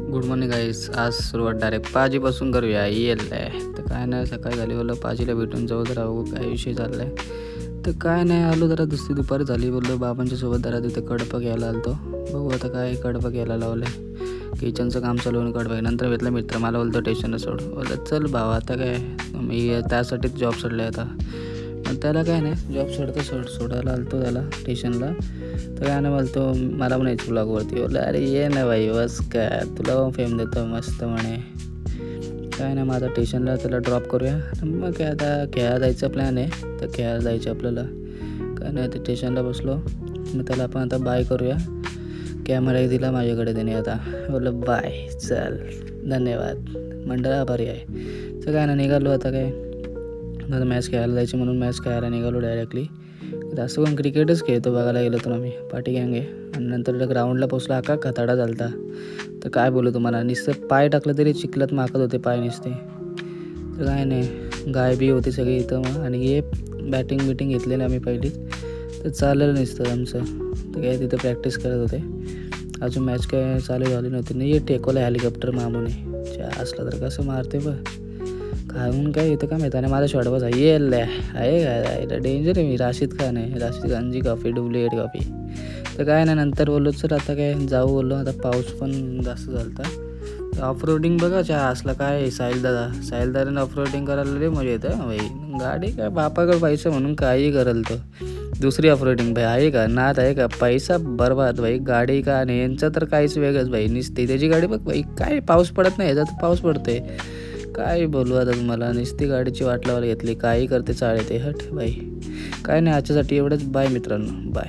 Good morning गाईस. आज सुरुवात direct पाजीपासून करूया. येल आहे तर काय नाही, सकाळी झाली बोललो पाजीला भेटून जाऊ जरा, काय विषय चालला आहे तर काय नाही. आलो जरा दुपारी झाली बोललो बाबांच्या सोबत जरा तिथे कडपा घ्यायला आलो. बघू आता काय कडपा घ्यायला लावलं आहे. किचनचं काम चालू होऊन कडपा नंतर भेटला मित्र मला बोलतो स्टेशनला सोड. बोललं चल भावा आता काय मी त्यासाठीच जॉब सोडला आहे आता. पण त्याला काय नाही, जॉब सोडायला आलतो त्याला स्टेशनला. तर काय नाही बोलतो मला पण यायचं ब्लॉगवरती. बोललं अरे ये ना भाई बस काय तुला पण फेम देतो मस्त म्हणे. काय नाही माझा स्टेशनला त्याला ड्रॉप करूया. मग काय आता खेळायला जायचं प्लॅन आहे तर खेळायला जायचं आपल्याला. काय नाही ते स्टेशनला बसलो. मग त्याला आपण आता बाय करूया. कॅमेरा दिला माझ्याकडे त्याने आता. बोललं बाय चल धन्यवाद मंडळ आभारी आहे. तर काय ना निघालो आता. काय आता मॅच खेळायला जायची म्हणून मॅच खेळायला निघालो डायरेक्टली. जास्त पण क्रिकेटच खेळतो बघायला गेलो तर आम्ही पाठी गँग आहे. आणि नंतर ग्राउंडला पोचलो आका खताडा झालता. तर काय बोलू तुम्हाला, नुसतं पाय टाकलं तरी चिखलात माकत होते पाय नुसते. तर काय नाही गाय बी होती सगळी इथं. मग आणि हे बॅटिंग घेतलेलं आम्ही पहिलीच. तर चाललेलं नसतं आमचं. तर काय तिथं प्रॅक्टिस करत होते. अजून मॅच काय चालू झाली नव्हती. नाही हे टेकवलं हेलिकॉप्टर मामूने असलं तर कसं मारते बघ खाऊन काय येतं का माहिती. आणि माझा शॉट बस आहे काय डेंजर आहे. मी राशिद खान आहे, राशिद खानची कॉफी डुप्लिकेट कॉफी. तर काय नाही नंतर बोललो सर आता काय जाऊ बोललो. आता पाऊस पण जास्त झाला तर ऑफ रोडिंग बघा असला काय साहिलदाराने ऑफ रोडिंग करायला लई मजा येतं भाई. गाडी काय बापाकडे पैसा म्हणून काही करल तो. दुसरी ऑफ रोडिंग भाई आहे का नात आहे का, पैसा बरबाद भाई. गाडी का आणि यांचं तर काहीच वेगळंच भाई. निसते त्याची गाडी बघ भाई. काय पाऊस पडत नाही, याचा तर पाऊस पडतोय. काय बोलू आता तुम्हाला, नुसती गाडीची वाट लावायला घेतली. काही करते चाळते हट बाई. काय नाही आजच्यासाठी एवढंच. बाय मित्रांनो, बाय.